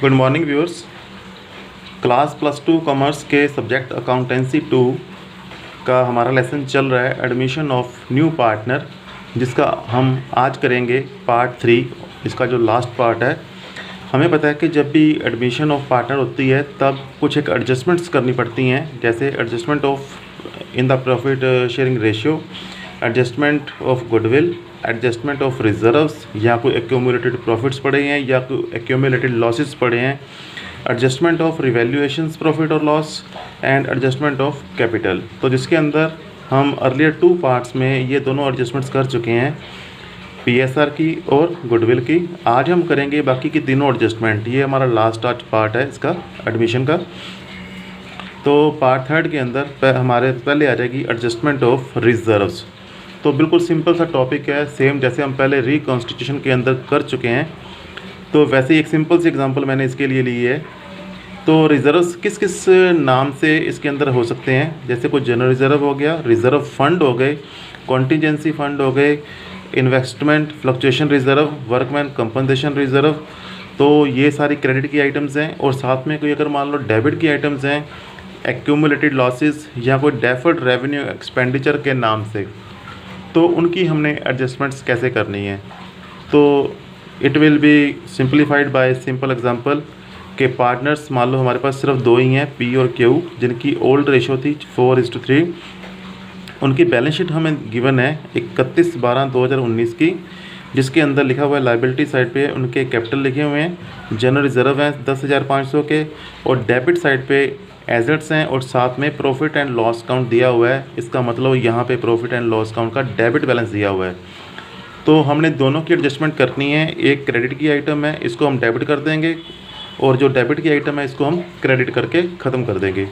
Good morning viewers. Class +2 commerce के subject accountancy 2 का हमारा लेसन चल रहा है एडमिशन ऑफ न्यू पार्टनर, जिसका हम आज करेंगे पार्ट 3। इसका जो लास्ट पार्ट है, हमें पता है कि जब भी एडमिशन ऑफ पार्टनर होती है तब कुछ एक एडजस्टमेंट्स करनी पड़ती हैं, जैसे adjustment of in the profit sharing ratio, adjustment of goodwill, adjustment of reserves, या कोई एक्यूमुलेटेड प्रॉफिट्स पड़े हैं या कोई एक्यूमुलेटेड लॉसेस पड़े हैं, एडजस्टमेंट ऑफ रिवैल्यूएशंस प्रॉफिट और loss, and adjustment of capital. तो जिसके अंदर हम अर्लियर 2 पार्ट्स में ये दोनों एडजस्टमेंट्स कर चुके हैं, पीएसआर की और गुडविल की। आज हम करेंगे बाकी की तीनों एडजस्टमेंट। ये हमारा लास्ट आज पार्ट है इसका एडमिशन का। तो पार्ट 3 के अंदर हमारे पहले आ जाएगी एडजस्टमेंट ऑफ रिजर्व्स। तो बिल्कुल सिंपल सा टॉपिक है, सेम जैसे हम पहले रिकॉन्स्टिट्यूशन के अंदर कर चुके हैं। तो वैसे ही एक सिंपल सी एग्जांपल मैंने इसके लिए ली है। तो रिजर्व्स किस किस नाम से इसके अंदर हो सकते हैं, जैसे कोई जनरल रिजर्व हो गया, रिजर्व फंड हो गए, कॉन्टीजेंसी फंड हो गए, investment fluctuation reserve, workman compensation reserve. तो ये सारी क्रेडिट की आइटम्स हैं। और साथ में कोई अगर मान लो डेबिट की आइटम्स हैं, एक्यूमुलेटेड लॉसेस या कोई डेफर्ड रेवेन्यू एक्सपेंडिचर के नाम से, तो उनकी हमने एडजस्टमेंट्स कैसे करनी है। तो it will B simplified bye simple example के पार्टनर्स मान लो हमारे पास सिर्फ 2 ही हैं, पी और क्यू, जिनकी ओल्ड रेशो थी 4:3। उनकी बैलेंस शीट हमें गिवन है 31/12/2019 की, जिसके अंदर लिखा हुआ है लाइबिलिटी साइड पे उनके कैपिटल लिखे हुए हैं, जनरल रिजर्व हैं 10,500 के, और डेबिट साइड पे एसेट्स हैं, और साथ में प्रॉफिट एंड लॉस अकाउंट दिया हुआ है। इसका मतलब यहाँ पे प्रॉफिट एंड लॉस अकाउंट का डेबिट बैलेंस दिया हुआ है। तो हमने दोनों की एडजस्टमेंट करनी है। एक क्रेडिट की आइटम है, इसको हम डेबिट कर देंगे, और जो डेबिट की आइटम है इसको हम क्रेडिट करके ख़त्म कर देंगे।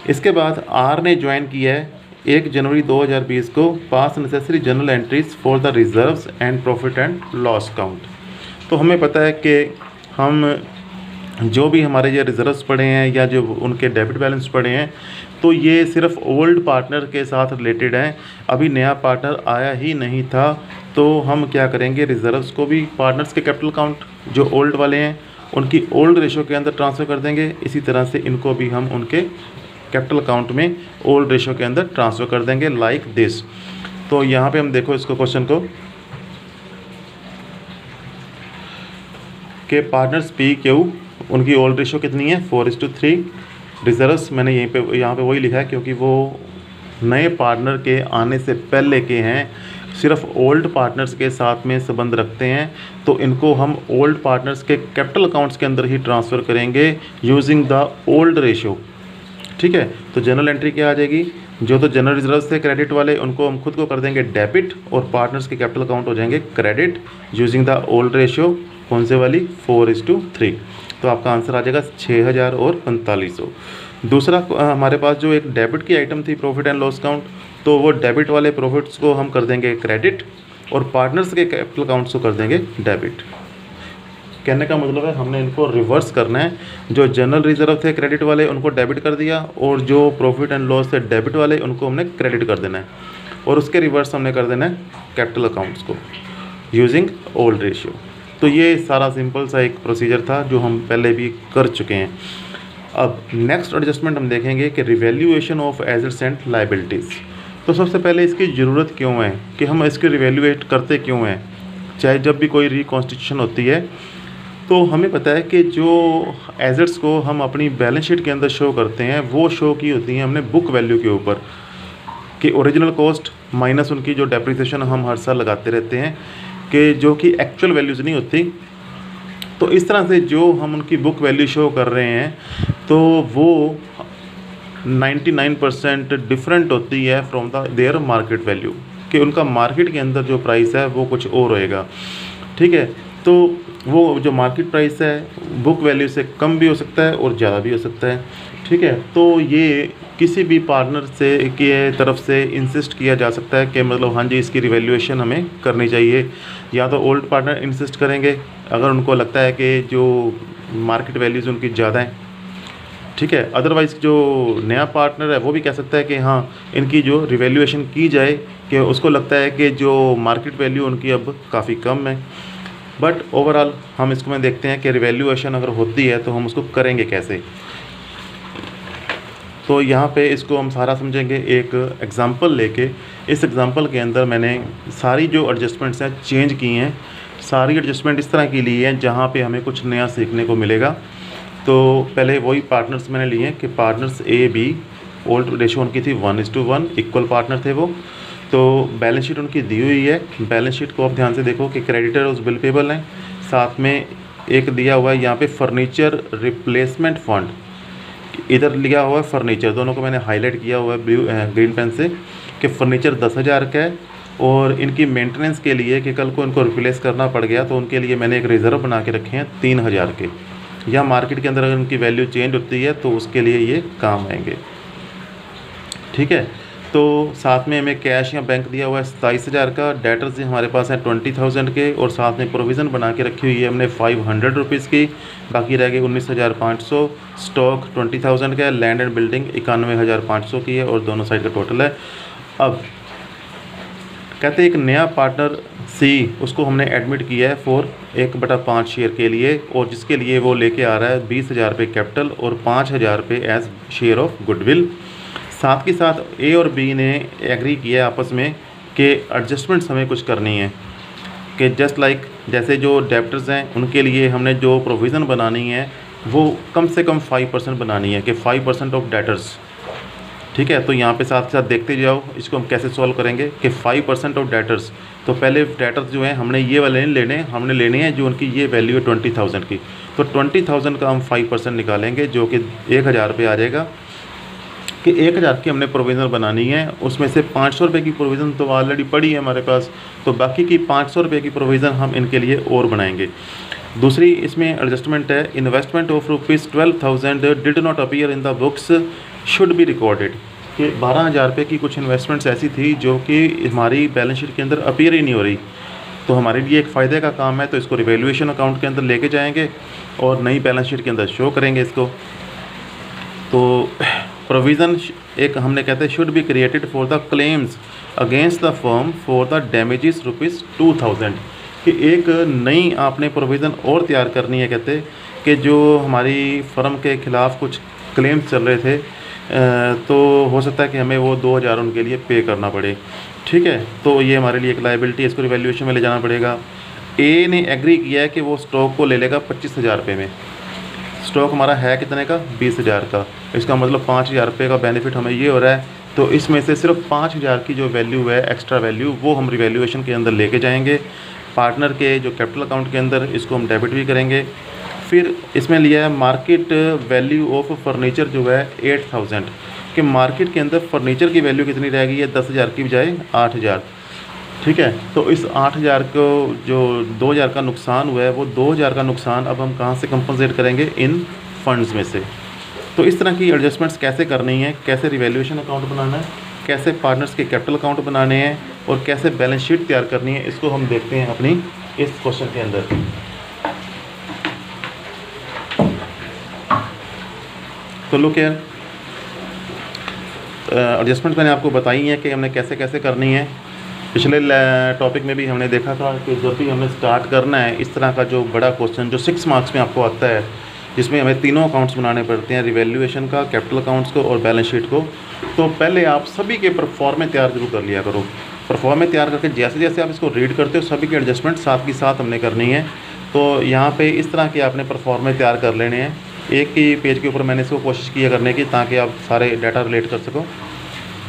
इसके बाद आर ने ज्वाइन किया है 1 जनवरी 2020 को पास necessary general entries for the reserves and profit and loss account. तो हमें पता है कि हम जो भी हमारे ये रिजर्व्स पड़े हैं या जो उनके डेबिट बैलेंस पड़े हैं, तो ये सिर्फ ओल्ड पार्टनर के साथ रिलेटेड हैं। अभी नया पार्टनर आया ही नहीं था, तो हम क्या करेंगे, रिजर्व्स को भी पार्टनर्स के कैपिटल अकाउंट जो ओल्ड वाले हैं उनकी ओल्ड रेशो के अंदर ट्रांसफ़र कर देंगे। इसी तरह से इनको भी हम उनके कैपिटल अकाउंट में ओल्ड रेशो के अंदर ट्रांसफ़र कर देंगे, लाइक दिस। तो यहाँ पे हम देखो इसको क्वेश्चन को कि पार्टनर्स पी क्यू उनकी ओल्ड रेशो कितनी है 4:3। रिजर्व्स मैंने यहाँ पे वही लिखा है क्योंकि वो नए पार्टनर के आने से पहले के हैं, सिर्फ ओल्ड पार्टनर्स के साथ में संबंध रखते हैं। तो इनको हम ओल्ड पार्टनर्स के कैपिटल अकाउंट्स के अंदर ही ट्रांसफ़र करेंगे यूजिंग द ओल्ड रेशो। ठीक है, तो जनरल एंट्री क्या आ जाएगी, जो तो जनरल रिजर्व से क्रेडिट वाले उनको हम खुद को कर देंगे डेबिट, और पार्टनर्स के कैपिटल अकाउंट हो जाएंगे credit using the old ratio. कौन से वाली 4:3। तो आपका आंसर आ जाएगा 6000 और 4500। दूसरा हमारे पास जो एक डेबिट की आइटम थी प्रॉफिट एंड लॉस अकाउंट, तो वो डेबिट वाले प्रॉफिट्स को हम कर देंगे क्रेडिट, और पार्टनर्स के कैपिटल अकाउंट्स को कर देंगे डेबिट। कहने का मतलब है हमने इनको रिवर्स करना है। जो जनरल रिजर्व थे क्रेडिट वाले उनको डेबिट कर दिया, और जो प्रॉफिट एंड लॉस थे डेबिट वाले उनको हमने क्रेडिट कर देना है, और उसके रिवर्स हमने कर देना है कैपिटल अकाउंट्स को यूजिंग ओल्ड रेशियो। तो ये सारा सिंपल सा एक प्रोसीजर था जो हम पहले भी कर चुके हैं। अब नेक्स्ट एडजस्टमेंट हम देखेंगे कि revaluation of assets and liabilities. तो सबसे पहले इसकी ज़रूरत क्यों है कि हम इसकी रिवैल्यूएट करते क्यों हैं, चाहे जब भी कोई रिकॉन्स्टिट्यूशन होती है। तो हमें पता है कि जो एसेट्स को हम अपनी बैलेंस शीट के अंदर शो करते हैं वो शो की होती हैं हमने बुक वैल्यू के ऊपर, कि ओरिजिनल कॉस्ट माइनस उनकी जो डेप्रिसिएशन हम हर साल लगाते रहते हैं, कि जो कि एक्चुअल वैल्यूज़ नहीं होती। तो इस तरह से जो हम उनकी बुक वैल्यू शो कर रहे हैं तो वो 99% डिफरेंट होती है from the their market value, कि उनका मार्केट के अंदर जो प्राइस है वो कुछ और होएगा। ठीक है, तो वो जो मार्केट प्राइस है बुक वैल्यू से कम भी हो सकता है और ज़्यादा भी हो सकता है। ठीक है, तो ये किसी भी पार्टनर से के तरफ से इंसिस्ट किया जा सकता है कि मतलब हाँ जी इसकी रिवैल्यूएशन हमें करनी चाहिए। या तो ओल्ड पार्टनर इंसिस्ट करेंगे अगर उनको लगता है कि जो मार्केट वैल्यूज़ उनकी ज़्यादा हैं। ठीक है, अदरवाइज़ जो नया पार्टनर है वो भी कह सकता है कि हाँ इनकी जो रिवैल्यूएशन की जाए, कि उसको लगता है कि जो मार्केट वैल्यू उनकी अब काफ़ी कम है। बट ओवरऑल हम इसको में देखते हैं कि रिवैल्यूएशन अगर होती है तो हम उसको करेंगे कैसे। तो यहाँ पे इसको हम सारा समझेंगे एक एग्ज़ाम्पल लेके। इस एग्ज़ाम्पल के अंदर मैंने सारी जो एडजस्टमेंट्स हैं चेंज की हैं, सारी एडजस्टमेंट इस तरह की ली है जहाँ पे हमें कुछ नया सीखने को मिलेगा। तो पहले वही पार्टनर्स मैंने लिए कि partners A B, old ratio उनकी थी 1:1, इक्वल पार्टनर थे वो। तो बैलेंस शीट उनकी दी हुई है। बैलेंस शीट को आप ध्यान से देखो कि क्रेडिटर उस बिल पेबल हैं, साथ में एक दिया हुआ है यहाँ पे फर्नीचर रिप्लेसमेंट फंड, इधर लिया हुआ है फर्नीचर, दोनों को मैंने हाईलाइट किया हुआ है ब्लू ग्रीन पेन से कि फर्नीचर 10,000 का है और इनकी मेंटेनेंस के लिए कि कल को इनको रिप्लेस करना पड़ गया तो उनके लिए मैंने एक रिज़र्व बना के रखे हैं 3,000 के, या मार्केट के अंदर अगर उनकी वैल्यू चेंज होती है तो उसके लिए ये काम आएंगे। ठीक है, तो साथ में हमें कैश या बैंक दिया हुआ है 27,000 का, डेटर्स हमारे पास हैं 20,000 के, और साथ में प्रोविज़न बना के रखी हुई है हमने 500 रुपीज़ की, बाकी रह गए 19,500। स्टॉक 20,000 का है, लैंड एंड बिल्डिंग 91,500 की है और दोनों साइड का टोटल है। अब कहते हैं एक नया पार्टनर सी, उसको हमने एडमिट किया है फॉर 1/5 शेयर के लिए, और जिसके लिए वो लेके आ रहा है 20,000 रुपये कैपिटल और 5,000 रुपये एज शेयर ऑफ गुडविल। साथ के साथ ए और बी ने एग्री किया आपस में कि एडजस्टमेंट्स हमें कुछ करनी है, कि जस्ट लाइक जैसे जो डेप्टर्स हैं उनके लिए हमने जो प्रोविज़न बनानी है वो कम से कम 5% बनानी है, कि 5% ऑफ डेटर्स। ठीक है, तो यहाँ पे साथ साथ देखते जाओ इसको हम कैसे सॉल्व करेंगे कि 5% ऑफ डेटर्स। तो पहले डेटर्स जो हैं हमने ये वाले नहीं लेने, हमने लेने हैं जो उनकी ये वैल्यू है 20,000 की। तो 20,000 का हम 5% निकालेंगे जो कि 1,000 रुपये आ जाएगा, कि 1,000 की हमने प्रोविज़न बनानी है। उसमें से 500 रुपये की प्रोविज़न तो ऑलरेडी पड़ी है हमारे पास, तो बाकी की 500 रुपये की प्रोविज़न हम इनके लिए और बनाएंगे। दूसरी इसमें एडजस्टमेंट है, investment of ₹12,000 did not appear in the books should be recorded, कि 12,000 रुपये की कुछ इन्वेस्टमेंट्स ऐसी थी जो कि हमारी बैलेंस शीट के अंदर अपीयर ही नहीं हो रही। तो हमारे लिए एक फ़ायदे का काम है, तो इसको रिवैल्यूएशन अकाउंट के अंदर लेके जाएंगे और नई बैलेंस शीट के अंदर शो करेंगे इसको। तो प्रोविज़न एक हमने कहते हैं should be created for the claims against the firm for the damages ₹2,000, कि एक नई आपने प्रोविज़न और तैयार करनी है। कहते कि जो हमारी फर्म के ख़िलाफ़ कुछ क्लेम्स चल रहे थे, तो हो सकता है कि हमें वो 2,000 उनके लिए पे करना पड़े। ठीक है, तो ये हमारे लिए एक लायबिलिटी, इसको रिवैल्यूएशन में ले जाना पड़ेगा। ए ने एग्री किया है कि वो स्टॉक को ले लेगा 25,000 रुपये में। स्टॉक हमारा है कितने का? 20,000 का। इसका मतलब 5,000 रुपये का बेनिफिट हमें ये हो रहा है। तो इसमें से सिर्फ 5,000 की जो वैल्यू है, एक्स्ट्रा वैल्यू, वो हम रिवैल्यूएशन के अंदर लेके जाएंगे। पार्टनर के जो कैपिटल अकाउंट के अंदर इसको हम डेबिट भी करेंगे। फिर इसमें लिया है मार्केट वैल्यू ऑफ फर्नीचर जो है 8,000, कि मार्केट के अंदर फर्नीचर की वैल्यू कितनी रह गई है? 10,000 की बजाय 8,000। ठीक है, तो इस 8,000 को जो 2,000 का नुकसान हुआ है, वो 2,000 का नुकसान अब हम कहाँ से कंपनसेट करेंगे? इन फंड्स में से। तो इस तरह की एडजस्टमेंट्स कैसे करनी है, कैसे रिवैल्यूएशन अकाउंट बनाना है, कैसे पार्टनर्स के कैपिटल अकाउंट बनाने हैं और कैसे बैलेंस शीट तैयार करनी है, इसको हम देखते हैं अपनी इस क्वेश्चन के अंदर। तो लुक हियर, एडजस्टमेंट मैंने आपको बताई है कि हमने कैसे कैसे करनी है। पिछले टॉपिक में भी हमने देखा था कि जब भी हमें स्टार्ट करना है इस तरह का जो बड़ा क्वेश्चन जो 6 मार्क्स में आपको आता है, जिसमें हमें तीनों अकाउंट्स बनाने पड़ते हैं, रिवैल्यूएशन का, कैपिटल अकाउंट्स को और बैलेंस शीट को। तो पहले आप सभी के परफॉर्मे तैयार जरूर कर लिया करो। परफॉर्मे तैयार करके जैसे जैसे आप इसको रीड करते हो सभी के एडजस्टमेंट साथ के साथ हमने करनी है। तो यहाँ पे इस तरह के आपने परफॉर्मे तैयार कर लेने हैं। एक ही पेज के ऊपर मैंने इसको कोशिश किया करने की, ताकि आप सारे डाटा रिलेट कर सको।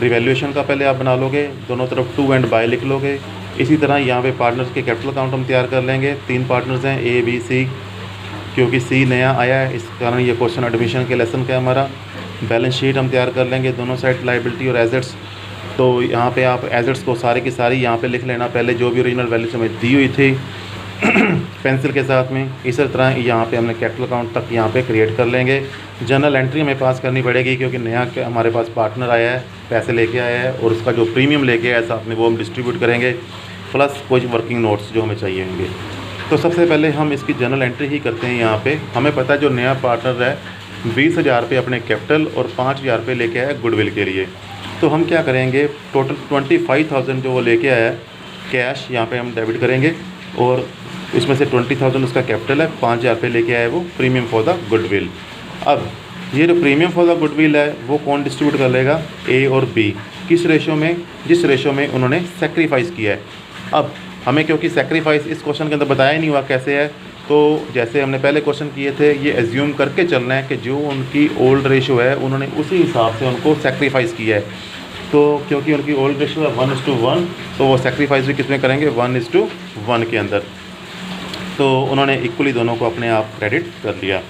रिवैल्यूएशन का पहले आप बना लोगे, दोनों तरफ टू एंड बाय लिख लोगे। इसी तरह यहाँ पे पार्टनर्स के कैपिटल अकाउंट हम तैयार कर लेंगे। 3 पार्टनर्स हैं, ए बी सी, क्योंकि सी नया आया है इस कारण ये क्वेश्चन एडमिशन के लेसन का है हमारा। बैलेंस शीट हम तैयार कर लेंगे, दोनों साइड लायबिलिटी और एसेट्स। तो यहाँ पे आप एसेट्स को सारी की सारी यहाँ पे लिख लेना, पहले जो भी ओरिजिनल वैल्यू हमें दी हुई थी पेंसिल के साथ में। इसी तरह यहाँ पे हमने कैपिटल अकाउंट तक यहाँ पे क्रिएट कर लेंगे। जर्नल एंट्री हमें पास करनी पड़ेगी, क्योंकि नया हमारे पास पार्टनर आया है, पैसे लेके आया है, और उसका जो प्रीमियम लेके आया है साथ में वो हम डिस्ट्रीब्यूट करेंगे, प्लस कुछ वर्किंग नोट्स जो हमें चाहिए होंगे। तो सबसे पहले हम इसकी जर्नल एंट्री ही करते हैं। यहाँ पे हमें पता है जो नया पार्टनर है 20,000 रुपये अपने कैपिटल और 5,000 रुपये लेके आया गुडविल के लिए। तो हम क्या करेंगे, टोटल 25,000 जो वो लेके आया है कैश यहाँ पे हम डेबिट करेंगे, और इसमें से 20,000 उसका कैपिटल है, 5,000 पे लेके आए वो प्रीमियम फॉर द गुडविल। अब ये जो प्रीमियम फॉर द गुडविल है वो कौन डिस्ट्रीब्यूट कर लेगा, ए और बी, किस रेशो में, जिस रेशो में उन्होंने सेक्रीफाइस किया है। अब हमें क्योंकि सेक्रीफाइस इस क्वेश्चन के अंदर बताया ही नहीं हुआ कैसे है, तो जैसे हमने पहले क्वेश्चन किए थे ये एज्यूम करके चलना है कि जो उनकी ओल्ड रेशो है उन्होंने उसी हिसाब से उनको सेक्रीफाइस किया है। तो क्योंकि उनकी ओल्ड रेशो है 1:1, तो वो सेक्रीफाइस भी कितने करेंगे, 1:1 के अंदर। तो उन्होंने इक्वली दोनों को अपने आप क्रेडिट कर लिया।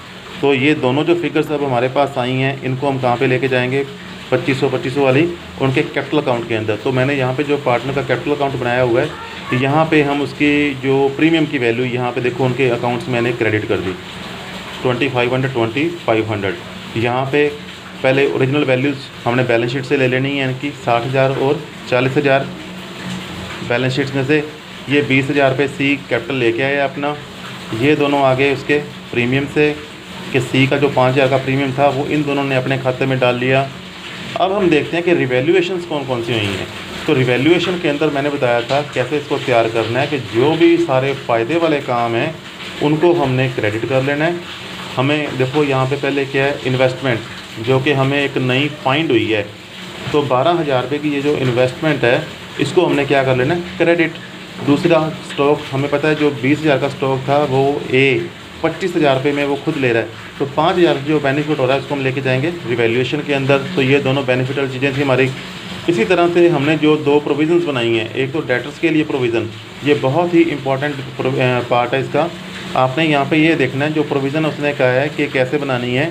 तो ये दोनों जो फिगर्स अब हमारे पास आई हैं इनको हम कहाँ पे लेके जाएंगे, 2500 वाली उनके कैपिटल अकाउंट के अंदर। तो मैंने यहाँ पे जो पार्टनर का कैपिटल अकाउंट बनाया हुआ है यहाँ पे हम उसकी जो प्रीमियम की वैल्यू यहाँ पे देखो उनके अकाउंट्स मैंने क्रेडिट कर दी 2500 यहाँ पे पहले ओरिजिनल वैल्यूज़ हमने बैलेंस शीट से ले लेनी है इनकी 60,000 और 40,000 बैलेंस शीट्स में से। ये 20,000 पे सी कैपिटल लेके आए अपना, ये दोनों आगे उसके प्रीमियम से कि सी का जो 5,000 का प्रीमियम था वो इन दोनों ने अपने खाते में डाल लिया। अब हम देखते हैं कि रिवैल्यूएशंस कौन कौन सी हुई हैं। तो रिवैल्यूएशन के अंदर मैंने बताया था कैसे इसको तैयार करना है कि जो भी सारे फ़ायदे वाले काम हैं उनको हमने क्रेडिट कर लेना है। हमें देखो यहाँ पे पहले क्या है, इन्वेस्टमेंट जो कि हमें एक नई फाइंड हुई है, तो 12,000 रुपये की ये जो इन्वेस्टमेंट है इसको हमने क्या कर लेना है, क्रेडिट। दूसरा स्टॉक हमें पता है जो 20,000 का स्टॉक था वो ए 25,000 रुपये में वो खुद ले रहा है, तो 5,000 जो बेनिफिट हो रहा है उसको हम लेके जाएंगे रिवैल्यूएशन के अंदर। तो ये दोनों बेनिफिशियल चीज़ें थी हमारी। इसी तरह से हमने जो दो प्रोविज़न्स बनाई हैं, एक तो डेटर्स के लिए प्रोविज़न, ये बहुत ही इंपॉर्टेंट पार्ट है इसका। आपने यहाँ पे ये देखना है जो प्रोविज़न उसने कहा है कि कैसे बनानी है,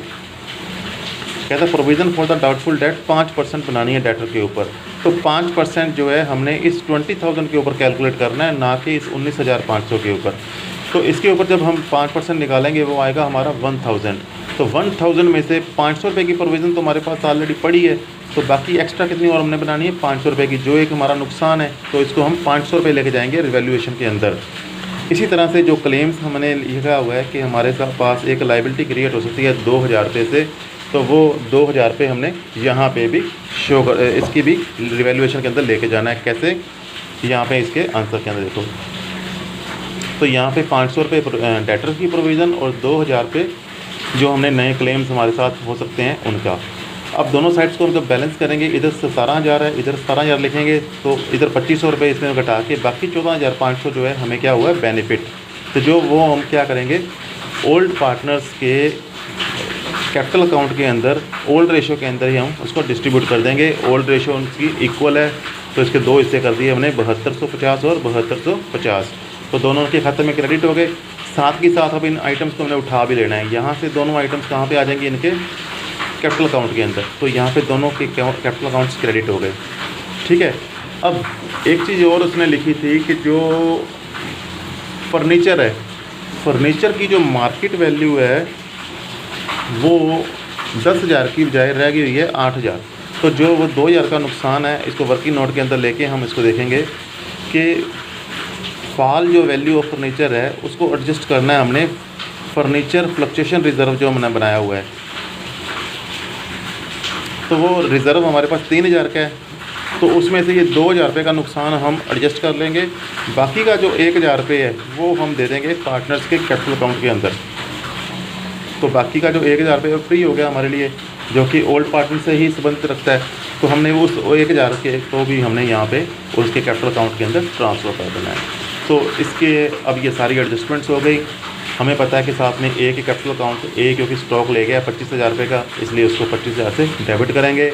कहता है provision for the doubtful debt 5% बनानी है डेटर के ऊपर। तो 5% जो है हमने इस 20,000 के ऊपर कैलकुलेट करना है, ना कि इस 19,500 के ऊपर। तो इसके ऊपर जब हम 5% निकालेंगे वो आएगा हमारा 1,000। तो 1,000 में से 500 रुपये की प्रोविज़न तो हमारे पास ऑलरेडी पड़ी है, तो बाकी एक्स्ट्रा कितनी और हमने बनानी है, 500 रुपये की, जो एक हमारा नुकसान है तो इसको हम 500 रुपये लेके जाएंगे रिवैल्यूएशन के अंदर। इसी तरह से जो क्लेम्स हमने लिखा हुआ है कि हमारे पास एक लाइबिलिटी क्रिएट हो सकती है 2,000 रुपये से, तो वो 2,000 रुपये हमने यहाँ पे भी शो कर, इसकी भी रिवैल्यूएशन के अंदर लेके जाना है। कैसे, यहाँ पे इसके आंसर के अंदर देखो, तो यहाँ पे 500 रुपये डेटर की प्रोविज़न और 2,000 रुपये जो हमने नए क्लेम्स हमारे साथ हो सकते हैं उनका। अब दोनों साइड्स को हम जब बैलेंस करेंगे, इधर 17,000 है, इधर 17,000 लिखेंगे, तो इधर 2,500 रुपये इसमें घटा के बाकी 14,500 जो है हमें क्या हुआ है बेनिफिट। तो जो वो हम क्या करेंगे, ओल्ड पार्टनर्स के कैपिटल अकाउंट के अंदर ओल्ड रेशो के अंदर ही हम उसको डिस्ट्रीब्यूट कर देंगे। ओल्ड रेशो उनकी इक्वल है, तो इसके दो हिस्से कर दिए हमने, 7250 और 7250। तो दोनों के खाते में क्रेडिट हो गए। साथ ही साथ अब इन आइटम्स को हमने उठा भी लेना है। यहाँ से दोनों आइटम्स कहाँ पे आ जाएंगे, इनके कैपिटल अकाउंट के अंदर। तो यहाँ पे दोनों के कैपिटल अकाउंट्स क्रेडिट हो गए। ठीक है। अब एक चीज़ और उसने लिखी थी कि जो फर्नीचर है, फर्नीचर की जो मार्केट वैल्यू है वो 10,000 की बजाय रह गई हुई है 8,000। तो जो वो 2,000 का नुकसान है, इसको वर्किंग नोट के अंदर लेके हम इसको देखेंगे कि फॉल जो वैल्यू ऑफ फर्नीचर है उसको एडजस्ट करना है हमने फर्नीचर फ्लक्चुएशन रिज़र्व जो हमने बनाया हुआ है। तो वो रिज़र्व हमारे पास 3,000 का है, तो उसमें से ये 2,000 रुपये का नुकसान हम एडजस्ट कर लेंगे। बाकी का जो 1,000 रुपये है वो हम दे देंगे पार्टनर्स के कैपिटल अकाउंट के अंदर। तो बाकी का जो 1,000 रुपये फ्री हो गया हमारे लिए, जो कि ओल्ड पार्टनर से ही संबंधित रखता है। तो हमने उस 1,000 के तो भी हमने यहाँ पे उसके कैपिटल अकाउंट के अंदर ट्रांसफ़र कर देना है। तो इसके अब ये सारी एडजस्टमेंट्स हो गई। हमें पता है कि साथ में ए के कैपिटल अकाउंट, ए क्योंकि स्टॉक ले गया 25,000 रुपये का, इसलिए उसको 25,000 से डेबिट करेंगे।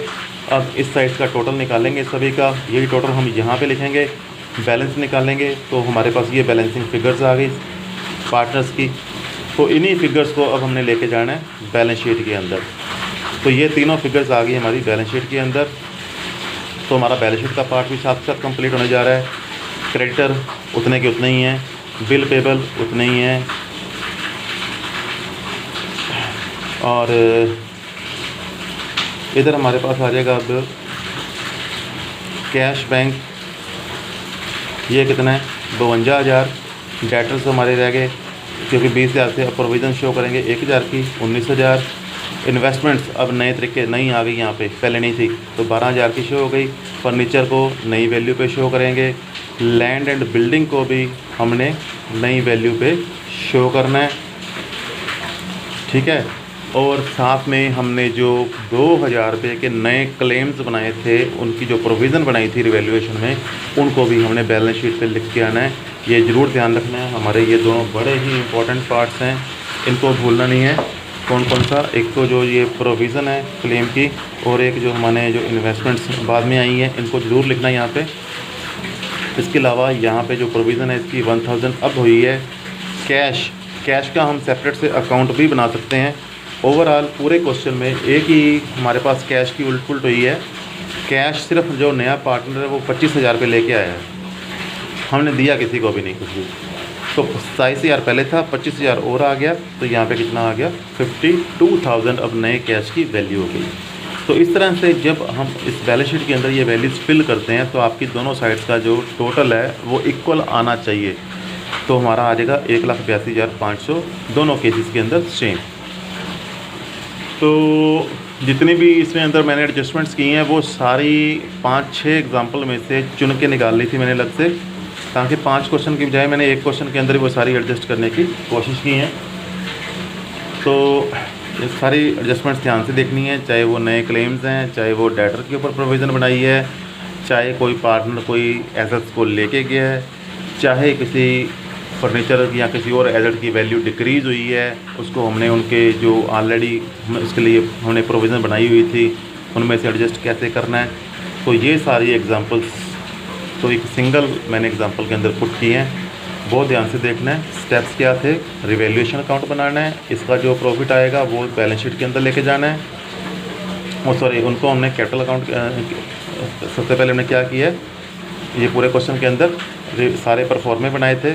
अब इस साइड का टोटल निकालेंगे सभी का, यही टोटल हम यहाँ पे लिखेंगे। बैलेंस निकालेंगे तो हमारे पास ये बैलेंसिंग फिगर्स आ गई पार्टनर्स की। तो इन्हीं फिगर्स को अब हमने लेके जाना है बैलेंस शीट के अंदर। तो ये तीनों फिगर्स आ गई हमारी बैलेंस शीट के अंदर। तो हमारा बैलेंस शीट का पार्ट भी साथ साथ कंप्लीट होने जा रहा है। क्रेडिटर उतने के उतने ही हैं, बिल पेबल उतने ही हैं, और इधर हमारे पास आ जाएगा अब कैश बैंक, ये कितना है 52,000। डेटर्स हमारे रह गए क्योंकि 20,000 से अब प्रोविज़न शो करेंगे 1,000 की, 19,000। इन्वेस्टमेंट्स अब नए तरीके नई आ गई यहाँ पे, पहले नहीं थी, तो 12,000 की शो हो गई। फर्नीचर को नई वैल्यू पे शो करेंगे। लैंड एंड बिल्डिंग को भी हमने नई वैल्यू पे शो करना है, ठीक है। और साथ में हमने जो 2000 रुपये के नए क्लेम्स बनाए थे, उनकी जो प्रोविज़न बनाई थी रिवैल्यूएशन में, उनको भी हमने बैलेंस शीट पे लिख के आना है। ये ज़रूर ध्यान रखना है, हमारे ये दोनों बड़े ही इंपॉर्टेंट पार्ट्स हैं, इनको भूलना नहीं है। कौन कौन सा? एक तो जो ये प्रोविज़न है क्लेम की, और एक जो हमारे जो इन्वेस्टमेंट्स बाद में आई हैं, इनको ज़रूर लिखना है यहाँ पे। इसके अलावा यहाँ पे जो प्रोविज़न है इसकी 1000 अब हुई है। कैश का हम सेपरेट से अकाउंट भी बना सकते हैं। ओवरऑल पूरे क्वेश्चन में एक ही हमारे पास कैश की उलट पुलट हुई है। कैश सिर्फ जो नया पार्टनर है वो 25,000 रुपये लेके आया है, हमने दिया किसी को भी नहीं कुछ भी। तो 27,000 पहले था, 25,000 और आ गया, तो यहाँ पे कितना आ गया? 52,000 अब नए कैश की वैल्यू हो गई। तो इस तरह से जब हम इस बैलेंस शीट के अंदर ये वैल्यूज़ फिल करते हैं तो आपकी दोनों साइड्स का जो टोटल है वो इक्वल आना चाहिए। तो हमारा आ जाएगा 1,82,500 दोनों केसेस के अंदर सेम। तो जितनी भी इसमें अंदर मैंने एडजस्टमेंट्स की हैं वो सारी 5-6 एग्जांपल में से चुन के निकाल ली थी मैंने अलग से, ताकि 5 क्वेश्चन की बजाय मैंने एक क्वेश्चन के अंदर ही वो सारी एडजस्ट करने की कोशिश की हैं। तो ये सारी एडजस्टमेंट्स ध्यान से देखनी है, चाहे वो नए क्लेम्स हैं, चाहे वो डेटर के ऊपर प्रोविज़न बनाई है, चाहे कोई पार्टनर कोई एसेट्स को लेके गया है, चाहे किसी फर्नीचर या किसी और एसेट की वैल्यू डिक्रीज़ हुई है, उसको हमने उनके जो ऑलरेडी इसके लिए हमने प्रोविज़न बनाई हुई थी उनमें से एडजस्ट कैसे करना है। तो ये सारी एग्जांपल्स तो एक सिंगल मैंने एग्जांपल के अंदर पुट किए हैं। बहुत ध्यान से देखना है। स्टेप्स क्या थे? रिवैल्यूएशन अकाउंट बनाना है, इसका जो प्रॉफिट आएगा वो बैलेंस शीट के अंदर लेके जाना है। और सॉरी, उनको हमने कैपिटल अकाउंट सबसे पहले हमने क्या किया है, ये पूरे क्वेश्चन के अंदर सारे परफॉर्मे बनाए थे,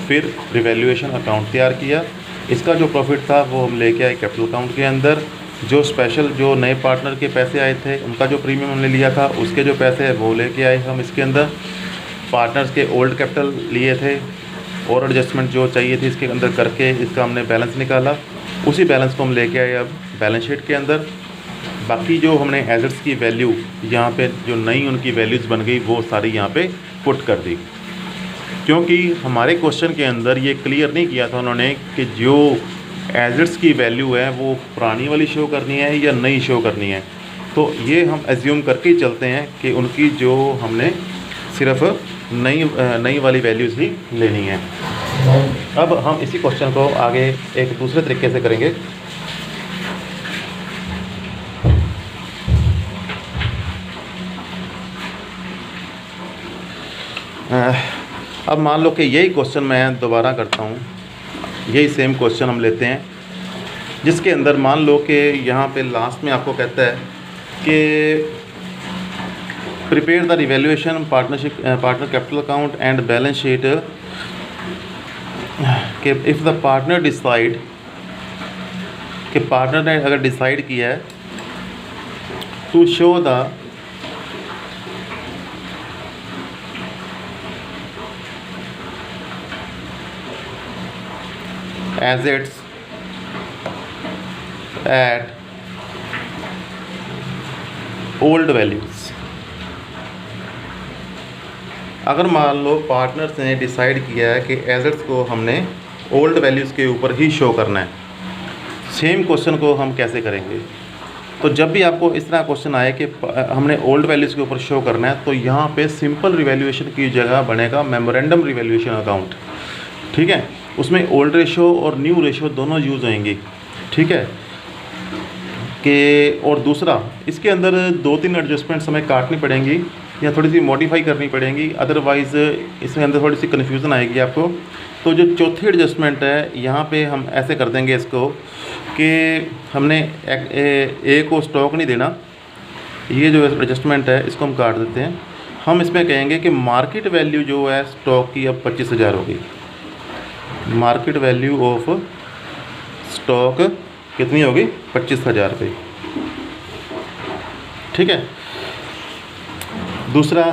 फिर रिवैल्यूएशन अकाउंट तैयार किया। इसका जो प्रॉफिट था वो हम लेके आए कैपिटल अकाउंट के अंदर। जो स्पेशल जो नए पार्टनर के पैसे आए थे उनका जो प्रीमियम हमने लिया था उसके जो पैसे हैं वो लेके आए हम इसके अंदर। पार्टनर्स के ओल्ड कैपिटल लिए थे और एडजस्टमेंट जो चाहिए थी इसके अंदर करके इसका हमने बैलेंस निकाला, उसी बैलेंस को हम लेके आए अब बैलेंस शीट के अंदर। बाकी जो हमने एसेट्स की वैल्यू यहाँ पे जो नई उनकी वैल्यूज़ बन गई वो सारी यहाँ पे पुट कर दी, क्योंकि हमारे क्वेश्चन के अंदर ये क्लियर नहीं किया था उन्होंने कि जो एसेट्स की वैल्यू है वो पुरानी वाली शो करनी है या नई शो करनी है। तो ये हम एज्यूम करके ही चलते हैं कि उनकी जो हमने सिर्फ नई वाली वैल्यूज़ ही लेनी है। अब हम इसी क्वेश्चन को आगे एक दूसरे तरीके से करेंगे। अब मान लो कि यही क्वेश्चन मैं दोबारा करता हूँ, यही सेम क्वेश्चन हम लेते हैं, जिसके अंदर मान लो कि यहाँ पे लास्ट में आपको कहता है कि prepare the revaluation partner capital account and balance sheet कि इफ़ द पार्टनर डिसाइड, कि पार्टनर ने अगर डिसाइड किया है to show the assets at old values। अगर मान लो पार्टनर्स ने डिसाइड किया है कि एसेट्स को हमने ओल्ड वैल्यूज़ के ऊपर ही शो करना है, सेम क्वेश्चन को हम कैसे करेंगे? तो जब भी आपको इस तरह क्वेश्चन आए कि हमने ओल्ड वैल्यूज़ के ऊपर शो करना है, तो यहाँ पे सिंपल रिवैल्यूएशन की जगह बनेगा मेमोरेंडम रिवैल्यूएशन अकाउंट, ठीक है। उसमें ओल्ड रेशो और न्यू रेशो दोनों यूज़ होंगी, ठीक है। कि और दूसरा इसके अंदर 2-3 एडजस्टमेंट्स हमें काटनी पड़ेंगी या थोड़ी सी मॉडिफाई करनी पड़ेंगी, अदरवाइज़ इसमें अंदर थोड़ी सी कन्फ्यूज़न आएगी आपको। तो जो चौथी एडजस्टमेंट है यहाँ पे हम ऐसे कर देंगे इसको कि हमने ए को स्टॉक नहीं देना, ये जो एडजस्टमेंट है इसको हम काट देते हैं। हम इसमें कहेंगे कि मार्केट वैल्यू जो है स्टॉक की अब 25,000 होगी। मार्केट वैल्यू ऑफ स्टॉक कितनी होगी? 25,000 रुपये, ठीक है। दूसरा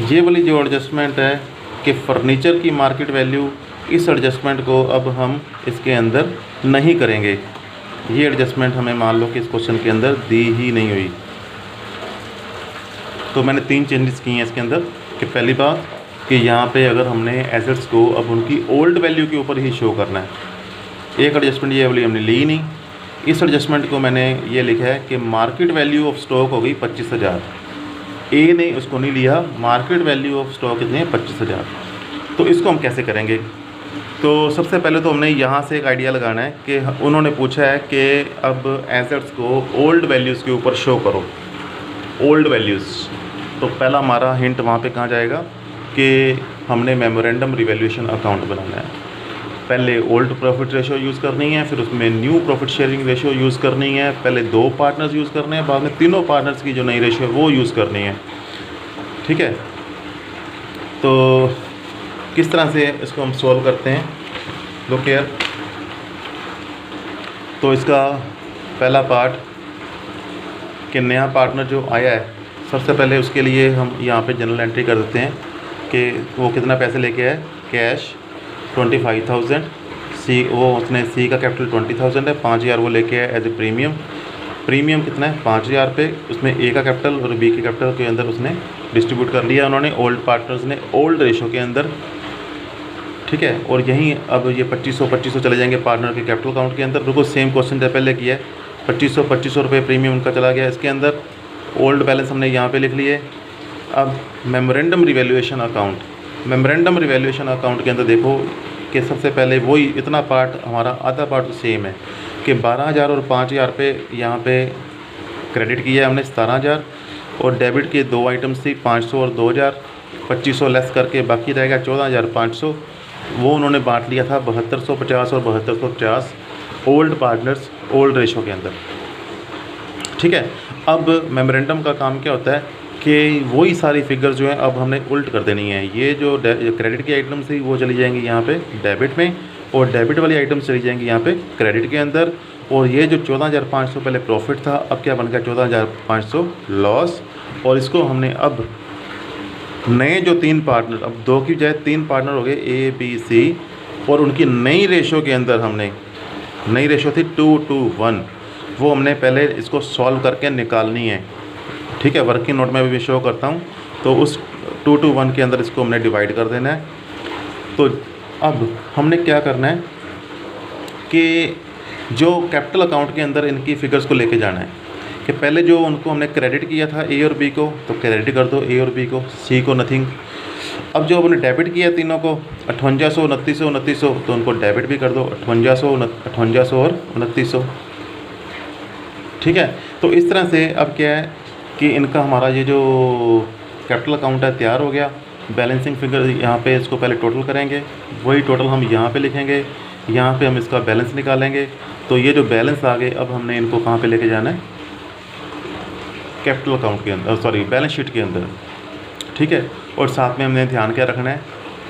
ये वाली जो एडजस्टमेंट है कि फर्नीचर की मार्केट वैल्यू, इस एडजस्टमेंट को अब हम इसके अंदर नहीं करेंगे। ये एडजस्टमेंट हमें मान लो कि इस क्वेश्चन के अंदर दी ही नहीं हुई। तो मैंने 3 चेंजेस किए हैं इसके अंदर कि पहली बात कि यहाँ पे अगर हमने एसेट्स को अब उनकी ओल्ड वैल्यू के ऊपर ही शो करना है, एक एडजस्टमेंट ये वाली हमने ली नहीं, इस एडजस्टमेंट को मैंने ये लिखा है कि मार्केट वैल्यू ऑफ स्टॉक हो गई 25,000। ए ने उसको नहीं लिया, मार्केट वैल्यू ऑफ स्टॉक कितनी है 25,000। तो इसको हम कैसे करेंगे? तो सबसे पहले तो हमने यहाँ से एक आइडिया लगाना है कि उन्होंने पूछा है कि अब एसेट्स को ओल्ड वैल्यूज़ के ऊपर शो करो, ओल्ड वैल्यूज़। तो पहला हमारा हिंट वहाँ पे कहाँ जाएगा कि हमने मेमोरेंडम रिवैल्यूएशन अकाउंट बनाना है। पहले ओल्ड प्रॉफिट रेशो यूज़ करनी है, फिर उसमें new profit sharing ratio use करनी है, पहले 2 पार्टनर्स यूज़ करने हैं, बाद में तीनों पार्टनर्स की जो नई रेशो है वो यूज़ करनी है। ठीक है, तो किस तरह से इसको हम सॉल्व करते हैं, लुक हियर। तो इसका पहला पार्ट कि नया पार्टनर जो आया है, सबसे पहले उसके लिए हम यहाँ पे जनरल एंट्री कर देते हैं कि वो कितना पैसे लेके आए। कैश 25,000, सी वो उसने सी का कैपिटल 20,000 है, 5,000 वो लेके आया एज ए प्रीमियम। प्रीमियम कितना है 5,000 पे, उसमें ए का कैपिटल और बी के कैपिटल के अंदर उसने डिस्ट्रीब्यूट कर लिया उन्होंने, ओल्ड पार्टनर्स ने ओल्ड रेशो के अंदर। ठीक है, और यहीं अब ये 2500 चले जाएंगे पार्टनर के कैपिटल अकाउंट के अंदर। बिल्कुल सेम क्वेश्चन जब पहले किया है, 2500 रुपये प्रीमियम उनका चला गया इसके अंदर, ओल्ड बैलेंस हमने यहाँ पे लिख लिए। अब memorandum revaluation account, memorandum revaluation account के अंदर देखो कि सबसे पहले वही इतना पार्ट हमारा आधा पार्ट तो सेम है कि 12,000 और 5,000 पे यहाँ पे क्रेडिट किया है हमने 17,000, और डेबिट के 2 आइटम्स थी 500 और 2,000, 2500 लेस करके बाकी रहेगा 14,500। वो उन्होंने बांट लिया था 7250 और 7250 ओल्ड पार्टनर्स ओल्ड रेशो के अंदर। ठीक है, अब मेमोरेंडम का काम क्या होता है कि वही सारी फिगर्स जो हैं अब हमने उल्ट कर देनी है। ये जो क्रेडिट की आइटम्स थी वो चली जाएंगी यहाँ पे डेबिट में, और डेबिट वाली आइटम्स चली जाएंगी यहाँ पे क्रेडिट के अंदर। और ये जो 14,500 पहले प्रॉफिट था, अब क्या बन गया 14,500 लॉस। और इसको हमने अब नए जो 3 पार्टनर, अब 2 की बजाय 3 पार्टनर हो गए ए बी सी, और उनकी नई रेशो के अंदर हमने, नई रेशो थी 2:1, वो हमने पहले इसको सॉल्व करके निकालनी है। ठीक है, वर्किंग नोट में भी शो करता हूँ। तो उस 2:1 के अंदर इसको हमने डिवाइड कर देना है। तो अब हमने क्या करना है कि जो कैपिटल अकाउंट के अंदर इनकी फिगर्स को लेके जाना है कि पहले जो उनको हमने क्रेडिट किया था ए और बी को, तो क्रेडिट कर दो ए और बी को, सी को नथिंग। अब जो हमने डेबिट किया तीनों को 5800, 2900, 2900, तो उनको डेबिट भी कर दो 5800 और 2900। ठीक है, तो इस तरह से अब क्या है कि इनका हमारा ये जो कैपिटल अकाउंट है तैयार हो गया। बैलेंसिंग फिगर यहाँ पे इसको पहले टोटल करेंगे, वही टोटल हम यहाँ पे लिखेंगे, यहाँ पे हम इसका बैलेंस निकालेंगे। तो ये जो बैलेंस आ गए, अब हमने इनको कहाँ पे लेके जाना है, कैपिटल अकाउंट के अंदर, सॉरी बैलेंस शीट के अंदर। ठीक है, और साथ में हमने ध्यान क्या रखना है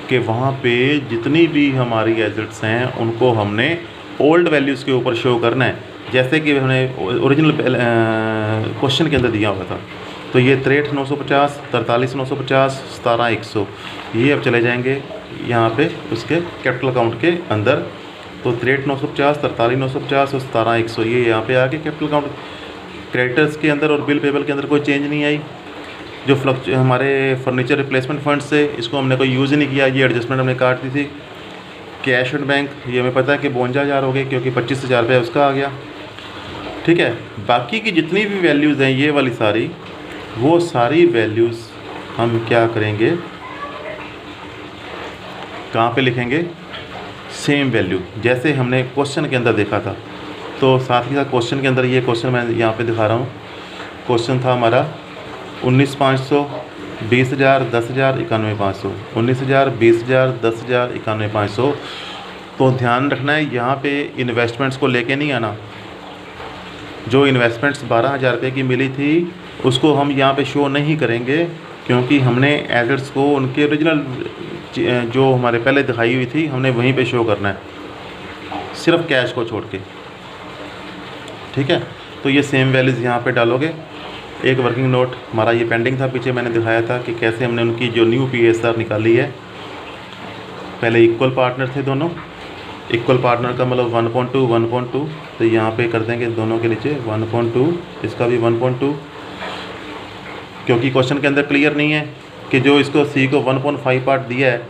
कि वहाँ पे जितनी भी हमारी एसेट्स हैं उनको हमने ओल्ड वैल्यूज़ के ऊपर शो करना है, जैसे कि हमने ओरिजिनल क्वेश्चन के अंदर दिया हुआ था। तो ये 63,950, 43,950, 17,100, ये अब चले जाएंगे यहाँ पे उसके कैपिटल अकाउंट के अंदर। तो 63,950, 43,950 और 17,100 ये यहाँ पे आ गए कैपिटल अकाउंट। क्रेडिटर्स के अंदर और बिल पेबल के अंदर कोई चेंज नहीं आई। जो हमारे फर्नीचर रिप्लेसमेंट फंड से, इसको हमने कोई यूज़ ही नहीं किया, ये एडजस्टमेंट हमने काट दी थी। कैश एंड बैंक, ये हमें पता है कि 52,000 हो गए क्योंकि 25,000 रुपये उसका आ गया। ठीक है, बाकी की जितनी भी वैल्यूज़ हैं ये वाली सारी, वो सारी वैल्यूज़ हम क्या करेंगे, कहाँ पे लिखेंगे, सेम वैल्यू जैसे हमने क्वेश्चन के अंदर देखा था। तो साथ ही साथ क्वेश्चन के अंदर, ये क्वेश्चन मैं यहाँ पे दिखा रहा हूँ, क्वेश्चन था हमारा 19,500, 20,000, 10,000, 91,500, 19,000, 20,000, 10,000, 91,500। तो ध्यान रखना है यहाँ पे इन्वेस्टमेंट्स को लेके नहीं आना। जो इन्वेस्टमेंट्स 12,000 रुपये की मिली थी उसको हम यहाँ पे शो नहीं करेंगे, क्योंकि हमने एसेट्स को उनके ओरिजिनल जो हमारे पहले दिखाई हुई थी हमने वहीं पे शो करना है, सिर्फ कैश को छोड़ के। ठीक है, तो ये सेम वैल्यूज़ यहाँ पे डालोगे। एक वर्किंग नोट हमारा ये पेंडिंग था, पीछे मैंने दिखाया था कि कैसे हमने उनकी जो न्यू PSR निकाली है। पहले इक्वल पार्टनर थे दोनों, इक्वल पार्टनर का मतलब 1.2 1.2, तो यहाँ पे कर देंगे दोनों के नीचे 1.2, इसका भी 1.2, क्योंकि क्वेश्चन के अंदर क्लियर नहीं है कि जो इसको सी को 1.5 पार्ट दिया है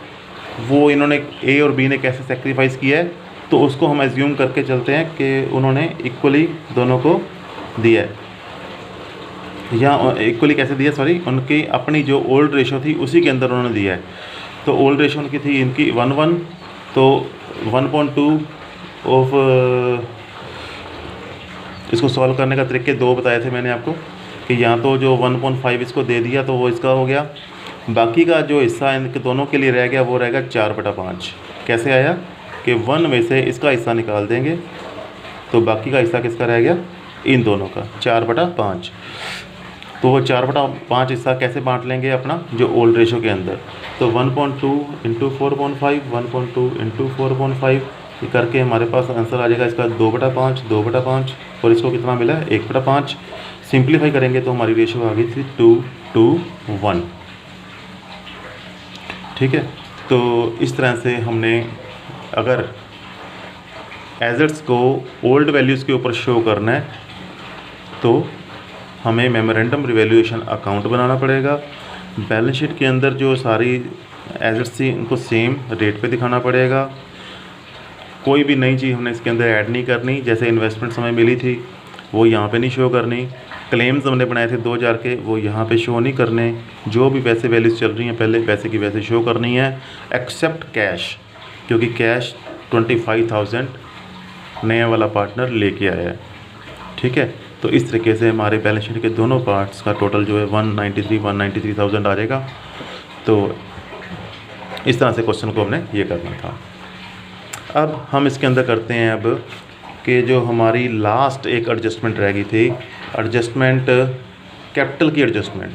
वो इन्होंने ए और बी ने कैसे सेक्रीफाइस किया है, तो उसको हम एज्यूम करके चलते हैं कि उन्होंने इक्वली दोनों को दिया है। या इक्वली कैसे दिया, सॉरी, उनकी अपनी जो ओल्ड रेशो थी उसी के अंदर उन्होंने दिया है। तो ओल्ड रेशो उनकी थी इनकी 1:1, तो 1.2 ऑफ, इसको सॉल्व करने का तरीके दो बताए थे मैंने आपको कि यहाँ तो जो 1.5 इसको दे दिया तो वो इसका हो गया, बाकी का जो हिस्सा इनके दोनों के लिए रह गया वो रहेगा 4/5। कैसे आया कि 1 में से इसका हिस्सा निकाल देंगे तो बाकी का हिस्सा किसका रह गया, इन दोनों का 4/5। तो वो 4/5 हिस्सा कैसे बांट लेंगे अपना जो ओल्ड रेशो के अंदर, तो 1.2 × 4.5, 1.2 × 4.5 ये करके हमारे पास आंसर आ जाएगा इसका 2/5, 2/5, और इसको कितना मिला है 1/5। सिंप्लीफाई करेंगे तो हमारी रेशो आ गई थी 2:1। ठीक है, तो इस तरह से हमने अगर एसेट्स को ओल्ड वैल्यूज़ के ऊपर शो करना है तो हमें मेमोरेंडम रिवैल्यूएशन अकाउंट बनाना पड़ेगा। बैलेंस शीट के अंदर जो सारी एसेट्स थी उनको सेम रेट पे दिखाना पड़ेगा। कोई भी नई चीज़ हमने इसके अंदर ऐड नहीं करनी, जैसे इन्वेस्टमेंट हमें मिली थी वो यहाँ पे नहीं शो करनी, क्लेम्स हमने बनाए थे 2000 के वो यहाँ पे शो नहीं करने, जो भी वैसे वैल्यूज़ चल रही हैं पहले वैसे की वैसे शो करनी है, एक्सेप्ट कैश, क्योंकि कैश 25,000 नया वाला पार्टनर लेके आया है। ठीक है, तो इस तरीके से हमारे बैलेंस शीट के दोनों पार्ट्स का टोटल जो है 193,000 आ जाएगा। तो इस तरह से क्वेश्चन को हमने ये करना था। अब हम इसके अंदर करते हैं अब कि जो हमारी लास्ट एक एडजस्टमेंट रह गई थी, एडजस्टमेंट कैपिटल की एडजस्टमेंट।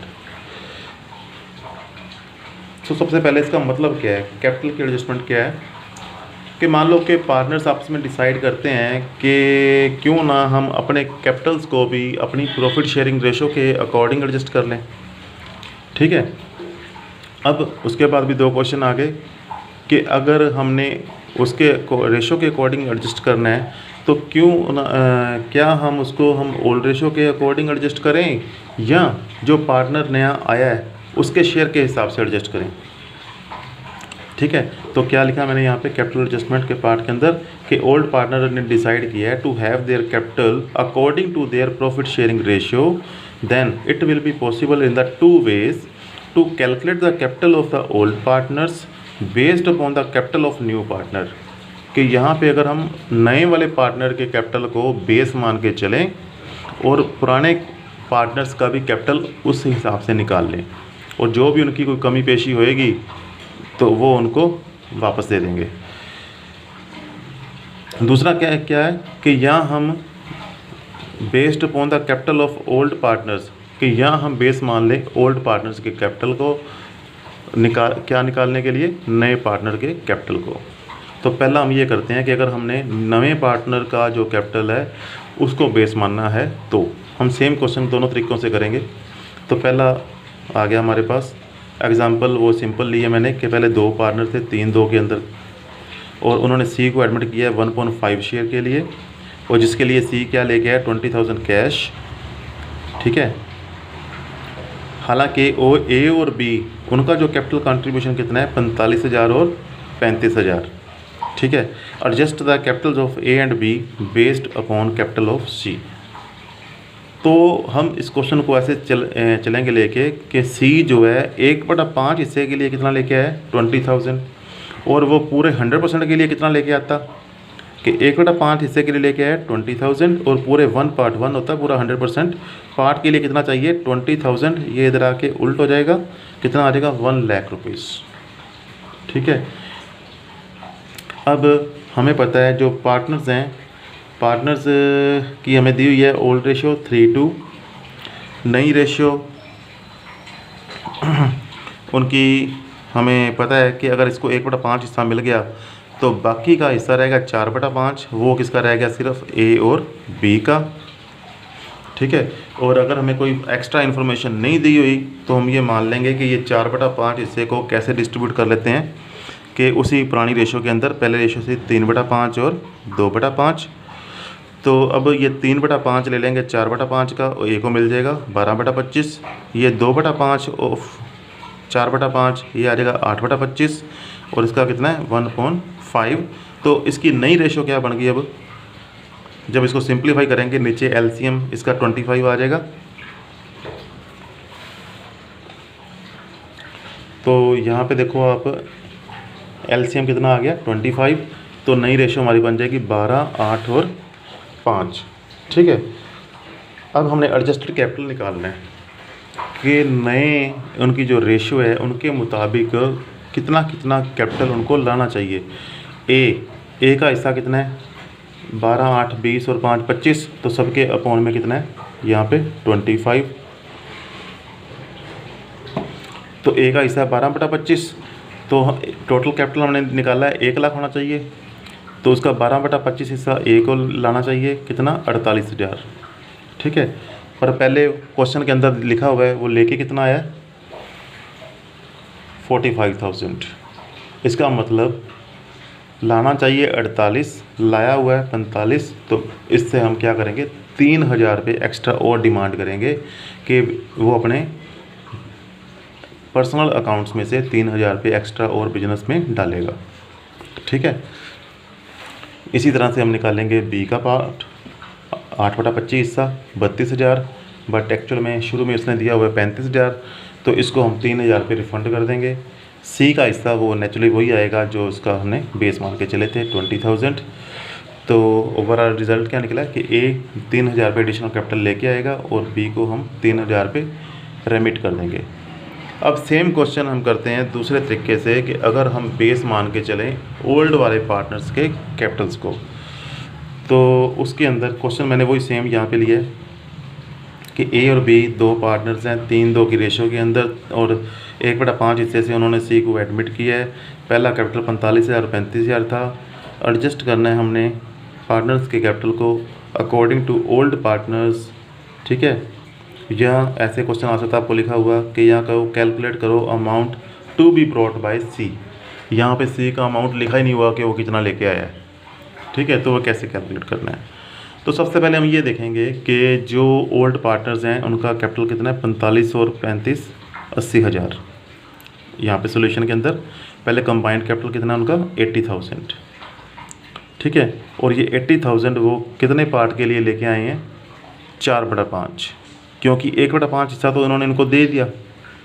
तो सबसे पहले इसका मतलब क्या है, कैपिटल की एडजस्टमेंट क्या है कि मान लो कि पार्टनर्स आपस में डिसाइड करते हैं कि क्यों ना हम अपने कैपिटल्स को भी अपनी प्रॉफिट शेयरिंग रेशो के अकॉर्डिंग एडजस्ट कर लें। ठीक है, अब उसके बाद भी दो क्वेश्चन आ गए कि अगर हमने उसके रेशो के अकॉर्डिंग एडजस्ट करना है तो क्या हम उसको हम ओल्ड रेशो के अकॉर्डिंग एडजस्ट करें या जो पार्टनर नया आया है उसके शेयर के हिसाब से एडजस्ट करें। ठीक है, तो क्या लिखा मैंने यहाँ पे कैपिटल एडजस्टमेंट के पार्ट के अंदर कि ओल्ड पार्टनर ने डिसाइड किया है to have their capital according to their profit sharing ratio, then it will be possible in the two ways to calculate the capital of the old partners based upon the capital of new partner. कि यहाँ पे अगर हम नए वाले partner के capital को base मान के चलें और पुराने पार्टनर्स का भी कैपिटल उस हिसाब से निकाल लें, और जो भी उनकी कोई कमी पेशी होएगी तो वो उनको वापस दे देंगे। दूसरा क्या है कि यहाँ हम based upon the capital of old partners, कि यहाँ हम बेस मान लें ओल्ड पार्टनर्स के कैपिटल को निकालने के लिए नए पार्टनर के कैपिटल को। तो पहला हम ये करते हैं कि अगर हमने नए पार्टनर का जो कैपिटल है उसको बेस मानना है तो हम सेम क्वेश्चन दोनों तरीक़ों से करेंगे। तो पहला आ गया हमारे पास एग्जांपल, वो सिंपल लिया मैंने कि पहले दो पार्टनर थे 3-2 के अंदर, और उन्होंने सी को एडमिट किया है 1.5 शेयर के लिए, और जिसके लिए सी क्या लेके आया 20,000 कैश। ठीक है, हालांकि ओ ए और बी उनका जो कैपिटल कंट्रीब्यूशन कितना है 45,000 और 35,000। ठीक है, adjust the capitals of A and B based upon capital of C. तो हम इस क्वेश्चन को ऐसे चलेंगे लेके कि सी जो है 1/5 हिस्से के लिए कितना लेके आया 20,000, और वो पूरे 100% के लिए कितना लेके आता कि 1/5 हिस्से के लिए लेके आया 20,000, और पूरे 1/1 होता है पूरा 100% पार्ट के लिए कितना चाहिए 20,000। ये इधर आके उल्ट हो जाएगा, कितना आ जाएगा 1 लाख रुपीज़। ठीक है, अब हमें पता है जो पार्टनर्स हैं, पार्टनर्स की हमें दी हुई है ओल्ड रेशियो 3:2, नई रेशियो उनकी हमें पता है कि अगर इसको 1/5 हिस्सा मिल गया तो बाकी का हिस्सा रहेगा 4/5, वो किसका रह गया सिर्फ ए और बी का। ठीक है, और अगर हमें कोई एक्स्ट्रा इन्फॉर्मेशन नहीं दी हुई तो हम ये मान लेंगे कि ये 4/5 हिस्से को कैसे डिस्ट्रीब्यूट कर लेते हैं कि उसी पुरानी रेशो के अंदर पहले रेशो से 3/5 और 2/5। तो अब ये 3/5 ले लेंगे 4/5 का, और ए को मिल जाएगा 12/25। ये 2/5 ऑफ 4/5, ये आ जाएगा 8/25 और इसका कितना है 1/5। तो इसकी नई रेशो क्या बन गई अब, जब इसको सिंप्लीफाई करेंगे नीचे एलसीएम इसका 25 आ जाएगा। तो यहाँ पे देखो आप एलसीएम कितना आ गया 25। तो नई रेशो हमारी बन जाएगी 12, 8 और 5। ठीक है, अब हमने एडजस्टेड कैपिटल निकालना है कि नए उनकी जो रेशो है उनके मुताबिक कितना कितना कैपिटल उनको लाना चाहिए। ए का हिस्सा कितना है 12, 8, 20 और 5, 25। तो सबके अपॉन में कितना है यहाँ पे 25। तो ए का हिस्सा है 12/25। तो टोटल कैपिटल हमने निकाला है 1 लाख होना चाहिए। तो उसका 12/25 हिस्सा ए को लाना चाहिए, कितना 48,000। ठीक है, पर पहले क्वेश्चन के अंदर लिखा हुआ है वो लेके कितना आया 45,000। इसका मतलब लाना चाहिए 48, लाया हुआ है 45। तो इससे हम क्या करेंगे 3,000 रुपये एक्स्ट्रा और डिमांड करेंगे कि वो अपने पर्सनल अकाउंट्स में से 3,000 रुपये एक्स्ट्रा और बिजनेस में डालेगा। ठीक है, इसी तरह से हम निकालेंगे बी का पार्ट 8/25 हिस्सा 32,000, बट एक्चुअल में शुरू में इसने दिया हुआ है 35,000। तो इसको हम 3,000 रुपये रिफ़ंड कर देंगे। सी का हिस्सा वो नेचुरली वही आएगा जो उसका हमने बेस मान के चले थे 20,000। तो ओवरऑल रिज़ल्ट क्या निकला कि ए 3,000 रुपये एडिशनल कैपिटल लेके आएगा और बी को हम 3,000 रुपये रेमिट कर देंगे। अब सेम क्वेश्चन हम करते हैं दूसरे तरीके से कि अगर हम बेस मान के चलें ओल्ड वाले पार्टनर्स के कैपिटल्स को, तो उसके अंदर क्वेश्चन मैंने वही सेम यहाँ पे लिया है कि ए और बी दो पार्टनर्स हैं 3-2 की रेशो के अंदर, और 1/5 हिस्से से उन्होंने सी को एडमिट किया है। पहला कैपिटल 45,000 और 35,000 था। एडजस्ट करना है हमने पार्टनर्स के कैपिटल को अकॉर्डिंग टू ओल्ड पार्टनर्स। ठीक है, यहाँ ऐसे क्वेश्चन आ सकता है आपको लिखा हुआ कि यहाँ कहो कैलकुलेट करो amount to be brought by C. यहाँ पे सी का अमाउंट लिखा ही नहीं हुआ कि वो कितना लेके आया है। ठीक है, तो वो कैसे कैलकुलेट करना है। तो सबसे पहले हम ये देखेंगे कि जो ओल्ड पार्टनर्स हैं उनका कैपिटल कितना है 45 और 35 80,000। यहाँ पे सोल्यूशन के अंदर पहले कंबाइंड कैपिटल कितना है उनका 80,000। ठीक है, और ये 80,000 वो कितने पार्ट के लिए लेके आए हैं 4/5, क्योंकि 1/5 हिस्सा तो उन्होंने इनको दे दिया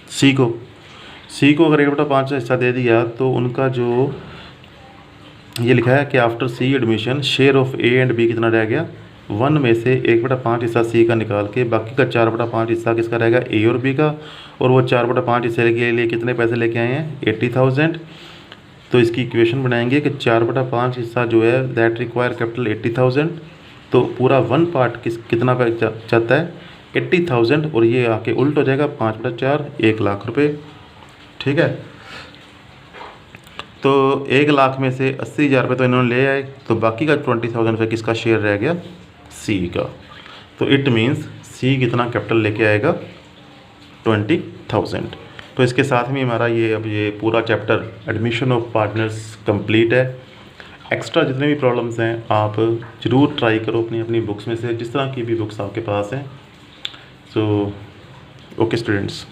सी को अगर 1/5 हिस्सा दे दिया तो उनका जो ये लिखा है कि after C admission share of A and B कितना रह गया 1 में से 1/5 हिस्सा सी का निकाल के बाकी का 4/5 हिस्सा किसका रहेगा ए और बी का। और वो 4/5 हिस्से के लिए कितने पैसे लेके आए हैं 80,000। तो इसकी इक्वेशन बनाएंगे कि 4/5 हिस्सा जो है दैट रिक्वायर कैपिटल 80,000। तो पूरा 1 पार्ट कितना पे चाहता है 80,000, और ये आके उल्ट हो जाएगा 5/4 1 लाख रुपये। ठीक है, तो 1 लाख में से 80,000 रुपये तो इन्होंने ले आए, तो बाकी का 20,000 रुपये किसका शेयर रह गया सी का। तो इट मीन्स सी कितना कैपिटल लेके आएगा 20,000। तो इसके साथ में हमारा ये पूरा chapter admission of partners complete है। एक्स्ट्रा जितने भी प्रॉब्लम्स हैं आप ज़रूर ट्राई करो अपनी बुक्स में से, जिस तरह की भी बुक्स आपके पास हैं। So okay students.